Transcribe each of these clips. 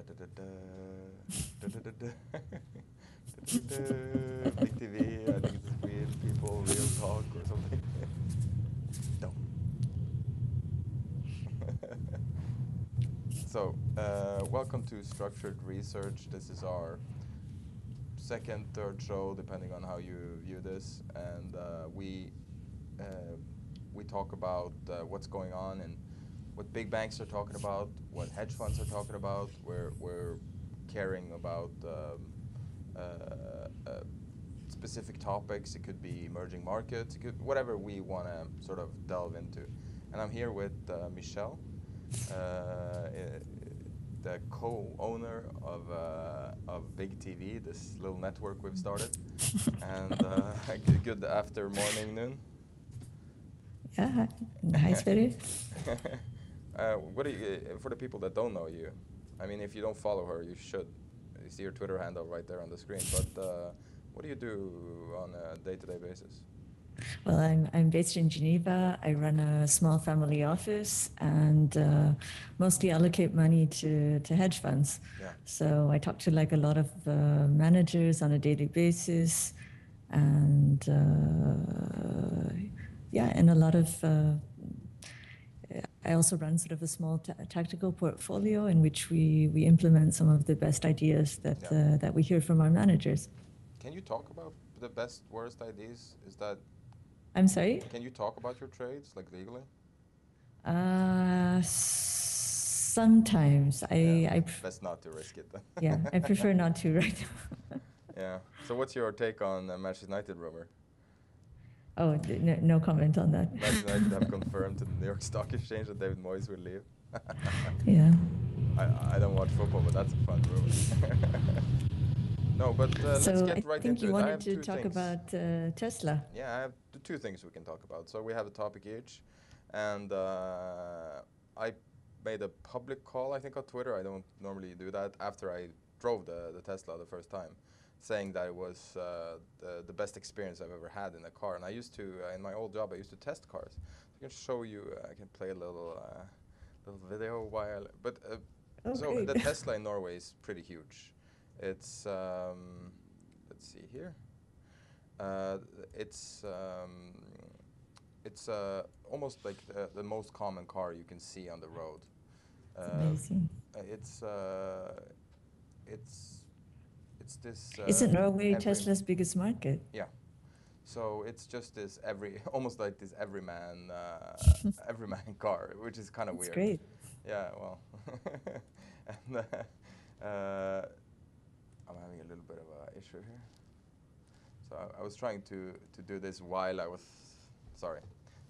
Da-da-da-da, da-da-da-da, da-da-da-da. Big TV, I think it's real people, real talk or something. Dumb. So, welcome to Structured Research. This is our second, third show, depending on how you view this, and uh, we talk about what's going on and what big banks are talking about, what hedge funds are talking about. We're caring about uh, specific topics. It could be emerging markets. It could whatever we want to sort of delve into. And I'm here with Michelle, the co-owner of Big TV, this little network we've started. And good after morning, noon. Yeah, hi, Sverre. What do you, for the people that don't know you, I mean, if you don't follow her, you should. You see your Twitter handle right there on the screen. But what do you do on a day-to-day basis? Well, I'm based in Geneva. I run a small family office and mostly allocate money to hedge funds. Yeah. So I talk to like a lot of managers on a daily basis, and yeah, and a lot of. I also run sort of a small tactical portfolio in which we implement some of the best ideas that Yeah. that we hear from our managers. Can you talk about the best, worst ideas? Is that, I'm sorry? can you talk about your trades, like legally? Sometimes Yeah, best not to risk it then. yeah, I prefer not to right now. Yeah. So what's your take on Manchester United rumor? Oh, no comment on that. Manchester United have confirmed to the New York Stock Exchange that David Moyes will leave. Yeah. I don't watch football, but that's a fun rumor. No, but let's So get I right think into you it. I wanted have to two talk things. about Tesla. Yeah, I have two things we can talk about. So we have a topic each, and I made a public call, I think, on Twitter. I don't normally do that after I drove the Tesla the first time, saying that it was the best experience I've ever had in a car. And I used to, in my old job, I used to test cars. I can show you, I can play a little video while, but Oh, so great. the Tesla in Norway is pretty huge. It's, let's see here. Uh, it's um, it's almost like the most common car you can see on the road. It's Uh, amazing. it's uh, it's it's this Isn't Norway every Tesla's biggest market? yeah. So it's just this every almost like this everyman everyman car, which is kind of That's weird. great. Yeah, well, and I'm having a little bit of a issue here. So I was trying to do this while I was, sorry.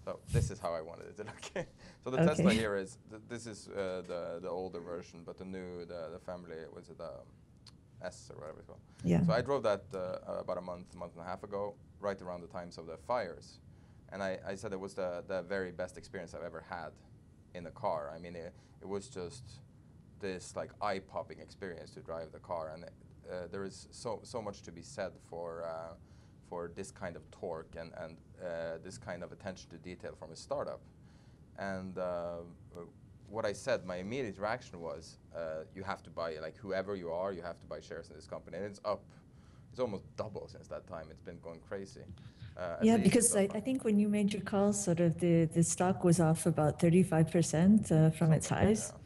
So this is how I wanted it to look. So the Tesla Okay. here is, this is the older version, but the new, the family, was it S or whatever it's called. Yeah. So I drove that about a month and a half ago, right around the times of the fires. And I said it was the very best experience I've ever had in the car. I mean, it was just this like eye-popping experience to drive the car, and there is so much to be said for this kind of torque and this kind of attention to detail from a startup. And what I said, my immediate reaction was, you have to buy, like whoever you are, you have to buy shares in this company, and it's up. It's almost double since that time. It's been going crazy. At Yeah, least because so I far. think when you made your call, sort of the stock was off about 35% from its Something, highs. yeah.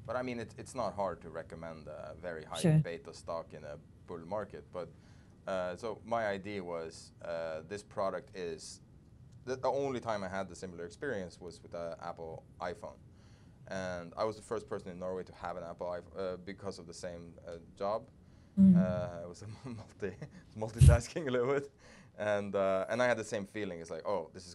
But I mean, it's not hard to recommend a very high Sure. beta stock in a bull market. But so my idea was this product is the only time I had the similar experience was with the Apple iPhone, and I was the first person in Norway to have an Apple iPhone because of the same job. I was multitasking a little bit, and I had the same feeling. It's like, oh, this is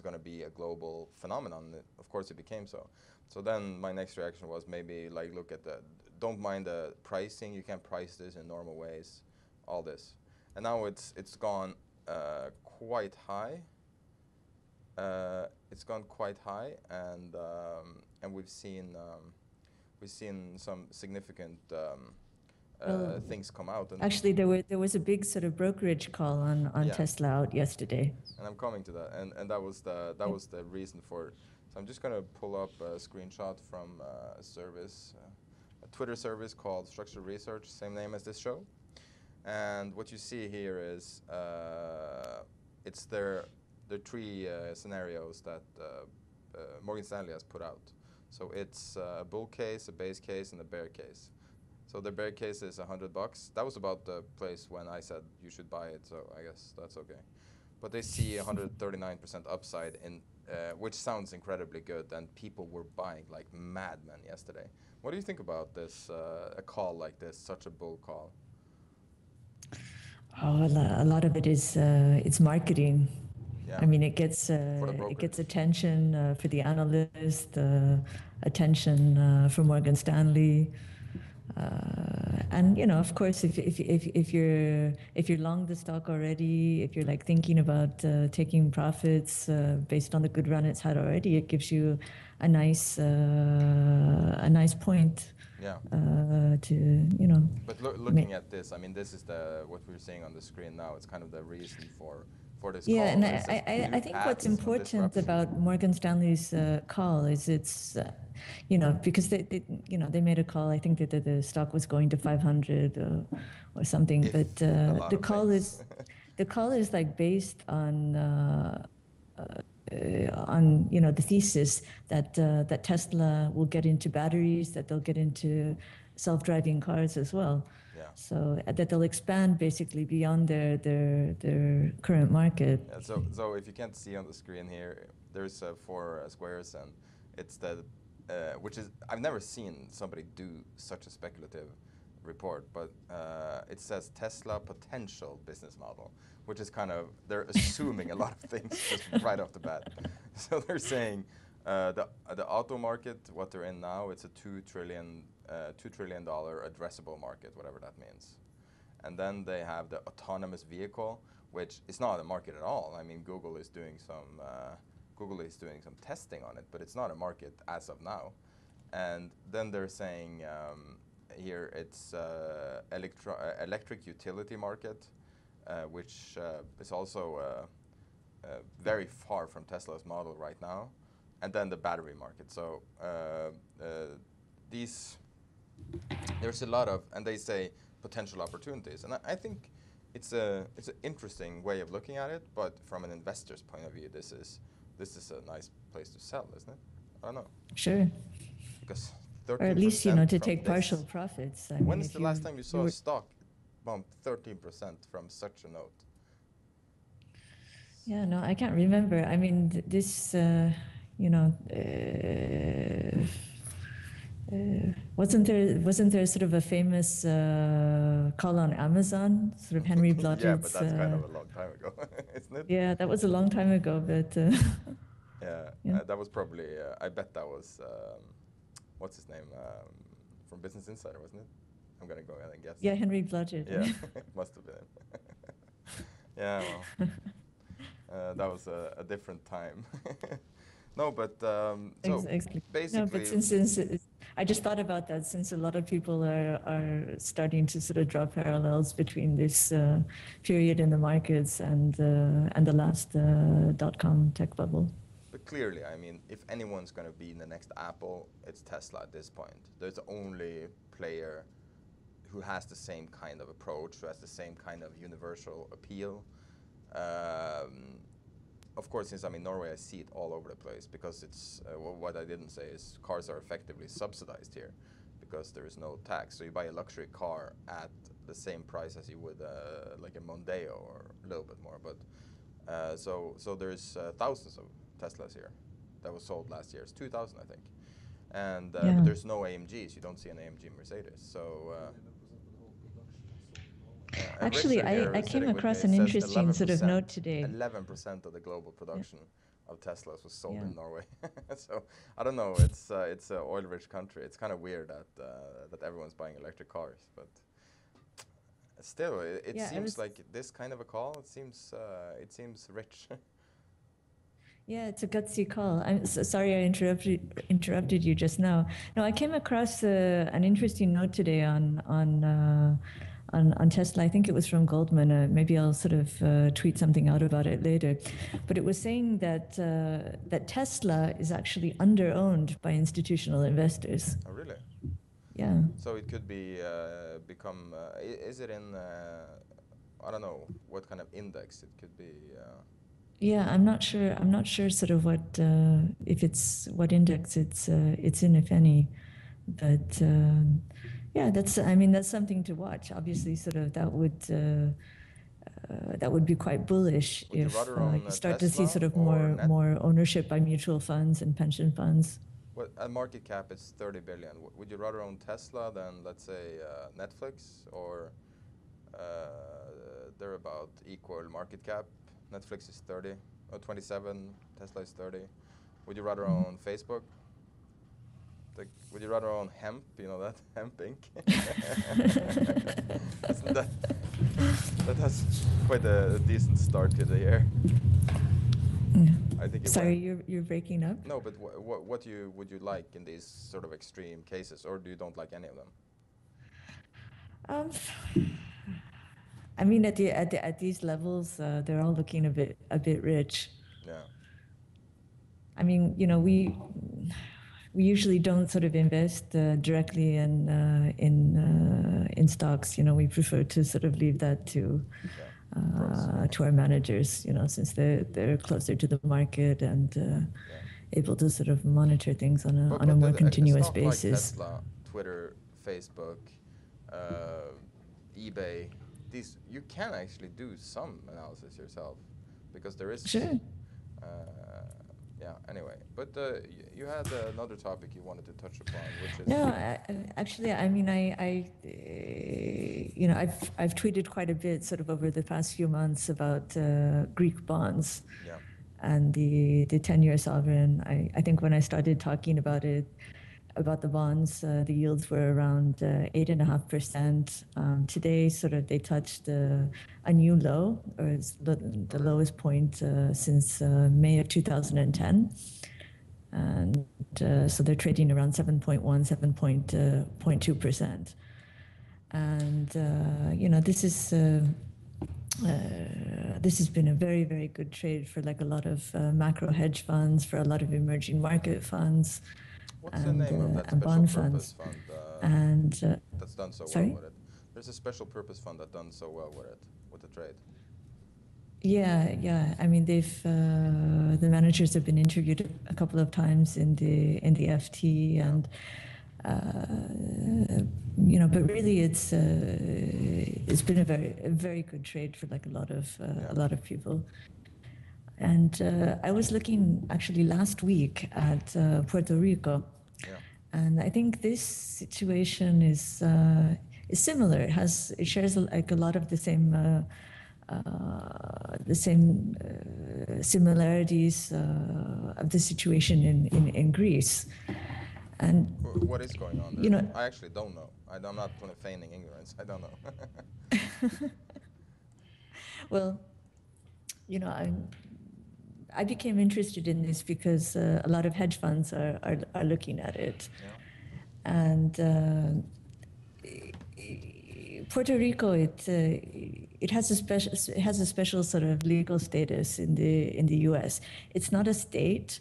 gonna be a global phenomenon. Of course, it became so. So then my next reaction was maybe like look at don't mind the pricing. You can price this in normal ways, all this, and now it's gone quite high. It's gone quite high, and we've seen some significant Well, things come out. And actually, there was a big sort of brokerage call on yeah, Tesla out yesterday. and I'm coming to that, and that was the reason for. So I'm just gonna pull up a screenshot from a service, Twitter service called Structured Research, same name as this show. And what you see here is it's their three scenarios that Morgan Stanley has put out. So it's a bull case, a base case, and a bear case. So the bear case is $100. That was about the place when I said you should buy it, so I guess that's okay. But they see 139% upside, in, which sounds incredibly good, and people were buying like madmen yesterday. What do you think about this, a call like this, such a bull call? Oh, a lot of it is it's marketing. Yeah. I mean, it gets attention for the analyst, attention for Morgan Stanley, and of course, if you're long the stock already, if you're like thinking about taking profits based on the good run it's had already, it gives you a nice point. Yeah. To But looking at this, I mean, this is what we're seeing on the screen now. It's kind of the reason for this call. Yeah, and I think what's important about Morgan Stanley's call is it's, because they made a call. I think that the stock was going to 500 or something, but the call is like based on the thesis that Tesla will get into batteries, that they'll get into self-driving cars as well. Yeah. So that they'll expand basically beyond their current market. Yeah, so if you can't see on the screen here, there's 4 squares, and it's which is, I've never seen somebody do such a speculative report, but it says Tesla potential business model, which is kind of, they're assuming a lot of things just right off the bat. So they're saying the auto market, what they're in now, it's a $2 trillion addressable market, whatever that means. And then they have the autonomous vehicle, which is not a market at all. I mean, Google is doing some testing on it, but it's not a market as of now. And then they're saying here it's electric utility market, which is also very far from Tesla's model right now, and then the battery market. So there's a lot of, and they say potential opportunities, and I think it's an interesting way of looking at it. But from an investor's point of view, this is a nice place to sell, isn't it? I don't know. Sure. Because 13%, or at least to take partial profits. When is the last time you saw a stock bump 13% from such a note? Yeah, no, I can't remember. I mean, this, wasn't there sort of a famous call on Amazon, sort of Henry Blodgett's? Yeah, but that's kind of a long time ago, isn't it? Yeah, that was a long time ago, but. Yeah. That was probably. I bet that was. What's his name? From Business Insider, wasn't it? I'm gonna go ahead and guess. Yeah, Henry Blodgett. Yeah, it must have been. Yeah, well, that was a different time. No, but so exactly. Basically. No, but since I just thought about that, since a lot of people are starting to sort of draw parallels between this period in the markets and the last .com tech bubble. But clearly, I mean, if anyone's going to be in the next Apple, it's Tesla at this point. There's the only player who has the same kind of approach, who has the same kind of universal appeal. Of course, since I'm in Norway, I see it all over the place, because it's what I didn't say is cars are effectively subsidized here because there is no tax. So you buy a luxury car at the same price as you would like a Mondeo, or a little bit more. But so there's thousands of Teslas here that was sold last year. It's 2,000, I think. And but there's no AMGs. You don't see an AMG Mercedes. So actually, I came across an interesting sort of note today. 11% of the global production of Teslas was sold in Norway. So I don't know. It's an oil-rich country. It's kind of weird that everyone's buying electric cars, but still, it seems like this kind of a call. It seems rich. Yeah, it's a gutsy call. I'm sorry I interrupted you just now. No, I came across an interesting note today on Tesla. I think it was from Goldman. Maybe I'll sort of tweet something out about it later. But it was saying that Tesla is actually under-owned by institutional investors. Oh, really? Yeah. So it could be become. Is it in? I don't know what kind of index it could be. Yeah, I'm not sure. I'm not sure sort of what if it's what index it's in, if any. But yeah, that's, I mean, that's something to watch. Obviously, sort of that would be quite bullish Would you if rather own you start to see Tesla sort of or more ownership by mutual funds and pension funds. Well, a market cap is 30 billion. Would you rather own Tesla than, let's say, Netflix, or they're about equal market cap? Netflix is 30 or 27. Tesla is 30. Would you rather own Facebook? Would you rather own hemp? You know that hemp Inc. Isn't that's quite a decent start to the year. Yeah. I think. Sorry, you're breaking up. No, but what would you like in these sort of extreme cases, or do you don't like any of them? I mean, at these levels, they're all looking a bit rich. Yeah. I mean, you know, we usually don't sort of invest directly in stocks. You know, we prefer to sort of leave that to our managers. You know, since they're closer to the market and able to sort of monitor things on a more continuous basis. Like Tesla, Twitter, Facebook, eBay, these you can actually do some analysis yourself, because there is. Sure. Yeah. Anyway, but you had another topic you wanted to touch upon, which is. No, actually, I mean, you know, I've tweeted quite a bit sort of over the past few months about Greek bonds. Yeah. And the 10-year sovereign. I think when I started talking about it, about the bonds, the yields were around 8.5%. Today, sort of, they touched a new low, or it's the lowest point since May of 2010. And so they're trading around 7.2%. And, you know, this has been a very, very good trade for like a lot of macro hedge funds, for a lot of emerging market funds. What's the name of that special purpose fund that's done so well with it? There's a special purpose fund that's done so well with it, with the trade. Yeah. I mean, the managers have been interviewed a couple of times in the FT, and you know, but really it's been a very good trade for like a lot of people. And I was looking actually last week at Puerto Rico, and I think this situation is similar. It shares like a lot of the same similarities of the situation in Greece. And what is going on there? You know, I actually don't know. I'm not feigning ignorance. I don't know. Well, you know, I became interested in this because a lot of hedge funds are looking at it. Yeah. And Puerto Rico, it has a special sort of legal status in the U.S. It's not a state,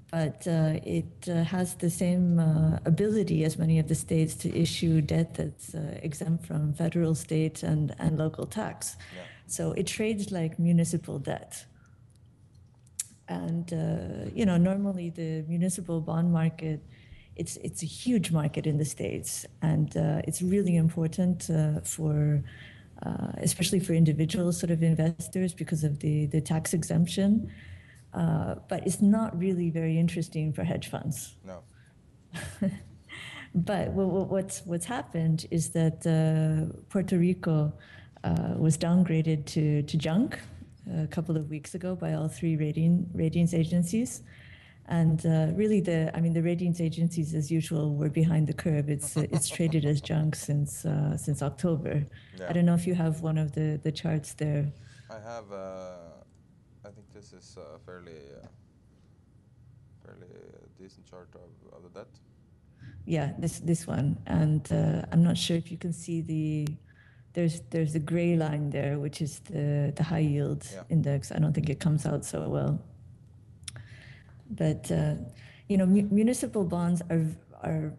but it has the same ability as many of the states to issue debt that's exempt from federal, state, and local tax. Yeah. So it trades like municipal debt. And you know, normally the municipal bond market, it's a huge market in the States, and it's really important for, especially for individual sort of investors because of the tax exemption. But it's not really very interesting for hedge funds. No. But what's happened is that Puerto Rico was downgraded to junk a couple of weeks ago by all three ratings agencies. And really, the ratings agencies, as usual, were behind the curve. It's traded as junk since October. Yeah. I don't know if you have one of the charts there. I have. I think this is a fairly decent chart of the debt. Yeah, this one, and I'm not sure if you can see there's a gray line there, which is the high yield index. I don't think it comes out so well. But you know, municipal bonds are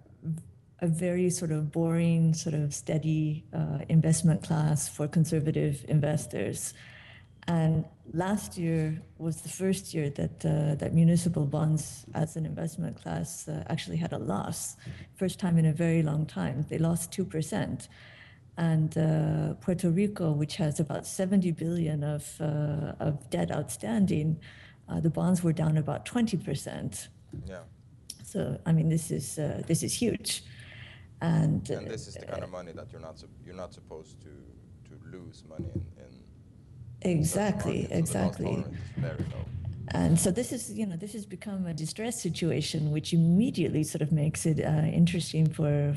a very sort of boring, sort of steady investment class for conservative investors. And last year was the first year that municipal bonds as an investment class actually had a loss. First time in a very long time. They lost 2%. And Puerto Rico, which has about 70 billion of debt outstanding, the bonds were down about 20%. Yeah. So I mean, this is huge. And this is the kind of money that you're not supposed to lose money in exactly, such a market. So exactly. the loss tolerance is very low. And so this has become a distress situation, which immediately sort of makes it interesting for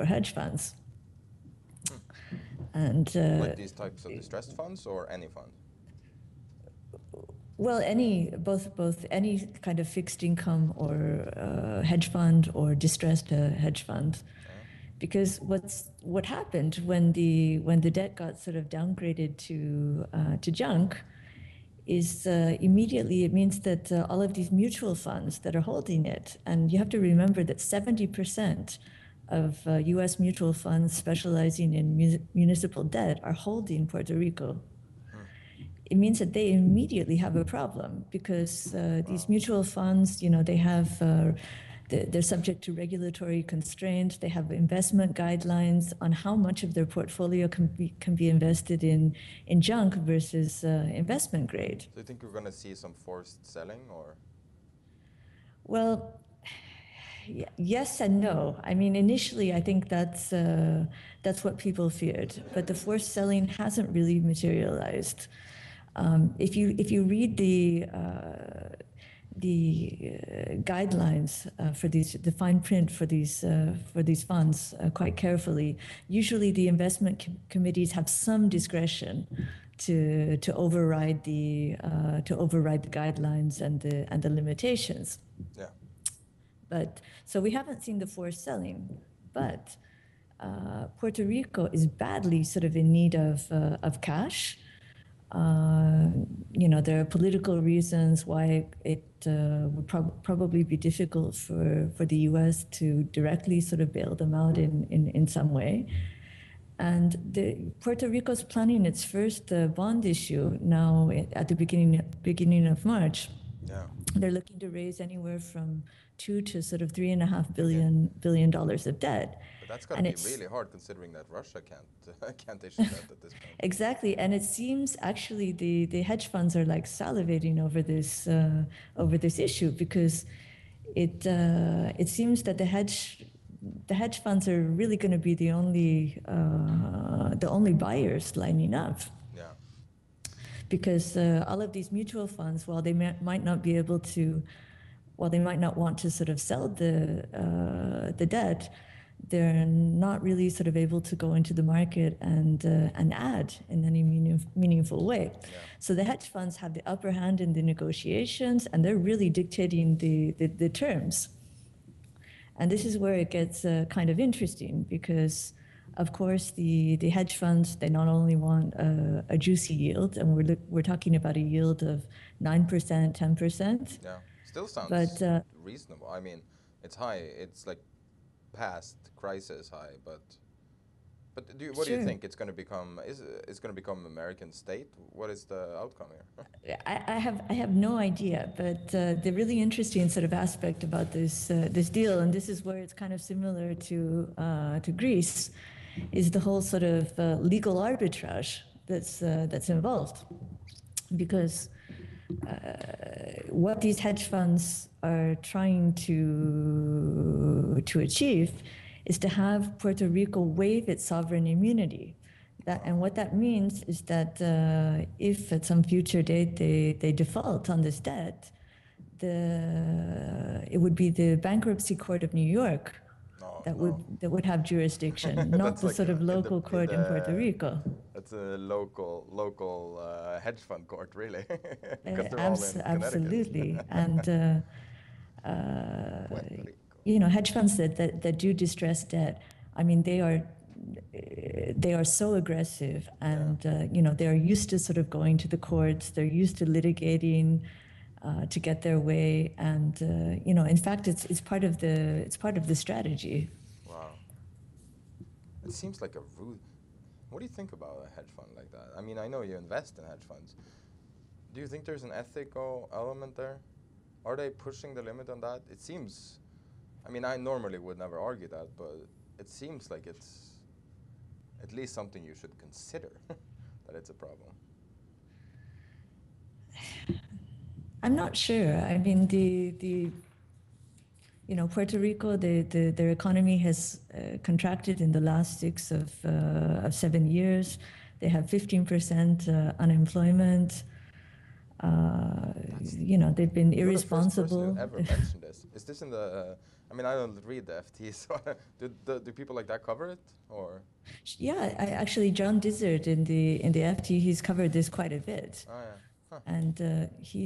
hedge funds. And Like these types of distressed funds or any fund? Well, both any kind of fixed income or hedge fund or distressed hedge fund, because what happened when the debt got sort of downgraded to junk is immediately it means that all of these mutual funds that are holding it, and you have to remember that 70% of U.S. mutual funds specializing in municipal debt are holding Puerto Rico. It means that they immediately have a problem because these mutual funds, they have, they're subject to regulatory constraints. They have investment guidelines on how much of their portfolio can be invested in junk versus investment grade. So you think we're going to see some forced selling, or? Well, yes and no. I mean, initially, I think that's what people feared, but the forced selling hasn't really materialized. If you read the guidelines for the fine print for these funds quite carefully, usually the investment committees have some discretion to override the guidelines and the limitations. Yeah. But so we haven't seen the forced selling, but Puerto Rico is badly sort of in need of cash. There are political reasons why it would probably be difficult for the U.S. to directly sort of bail them out in some way. And Puerto Rico's planning its first bond issue now at the beginning of March. Yeah. They're looking to raise anywhere from $2 to sort of $3.5 billion of debt. But that's got to be really hard, considering that Russia can't issue that at this point. Exactly, and it seems actually the hedge funds are like salivating over this issue because it seems that the hedge funds are really going to be the only buyers lining up. Yeah. Because all of these mutual funds, while they might not be able to, while they might not want to sort of sell the debt, they're not really sort of able to go into the market and add in any meaningful way. Yeah. So the hedge funds have the upper hand in the negotiations, and they're really dictating the terms. And this is where it gets kind of interesting because, of course, the hedge funds, they not only want a juicy yield, and we're talking about a yield of 9%, 10%. Yeah, still sounds reasonable. I mean, it's high. It's like past crisis high, but what do you think it's going to become? It's going to become American state? What is the outcome here? I have no idea, but the really interesting sort of aspect about this deal, and this is where it's kind of similar to Greece, is the whole sort of legal arbitrage that's involved, because what these hedge funds are trying to achieve is to have Puerto Rico waive its sovereign immunity. And what that means is that if at some future date they default on this debt, it would be the bankruptcy court of New York that would have jurisdiction, not the like sort of local court in Puerto Rico. That's a local hedge fund court, really. They're all in absolutely, and hedge funds that do distressed debt, I mean, they are so aggressive, and they are used to sort of going to the courts. They're used to litigating to get their way, and in fact, it's part of the strategy. Wow. It seems like a rude. What do you think about a hedge fund like that? I mean, I know you invest in hedge funds. Do you think there's an ethical element there? Are they pushing the limit on that? It seems. I mean, I normally would never argue that, but it seems like it's at least something you should consider that it's a problem. I'm not sure. I mean, Puerto Rico, their economy has contracted in the last 7 years. They have 15% unemployment. They've been irresponsible. You're the first person to ever mention this. Is this in the? I mean, I don't read the FT, so do people like that cover it, or? Yeah, actually, John Dizard in the FT, he's covered this quite a bit. Oh yeah. Huh. And he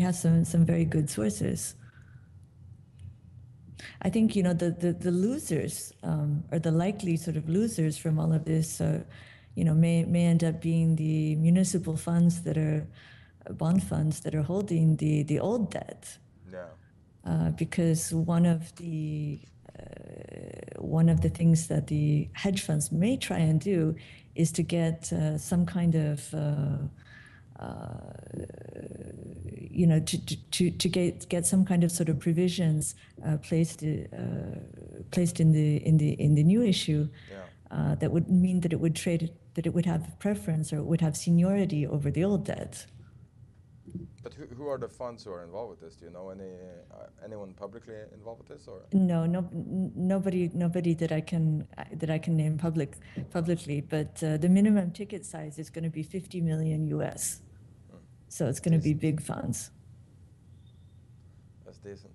has some very good sources. I think the losers or the likely sort of losers from all of this, may end up being the municipal funds that are bond funds that are holding the old debt. Yeah. Because one of the things that the hedge funds may try and do is to get some kind of to get some kind of sort of provisions placed in the new issue. Yeah. That would mean that it would have preference, or it would have seniority over the old debt. But who are the funds who are involved with this? Do you know anyone publicly involved with this, or? No, nobody that I can name publicly. But the minimum ticket size is going to be 50 million US. So it's going to be big funds. That's decent.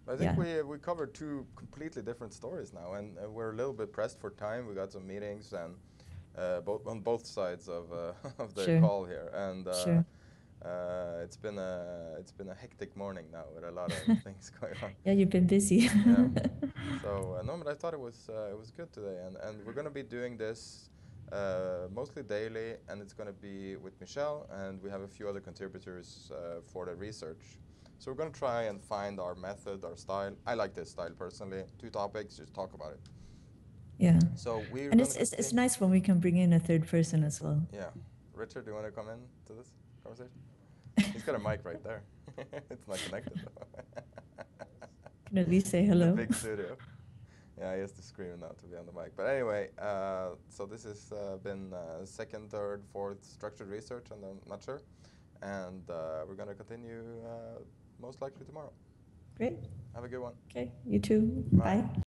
But I think we covered two completely different stories now, and we're a little bit pressed for time. We got some meetings and on both sides of the call here, and it's been a hectic morning now with a lot of things going on. Yeah, you've been busy. Yeah. So no, but I thought it was good today, and we're going to be doing this mostly daily, and it's going to be with Michelle, and we have a few other contributors for the research. So we're going to try and find our method, our style. I like this style personally. 2 topics, just talk about it. Yeah. So it's nice when we can bring in a third person as well. Yeah. Richard, do you want to come in to this conversation? He's got a mic right there. It's not connected though. Can at least say hello. Big studio. Yeah, he has to scream now to be on the mic. But anyway, so this has been second, third, fourth structured research, and I'm not sure. And we're going to continue most likely tomorrow. Great. Have a good one. Okay, you too. Bye.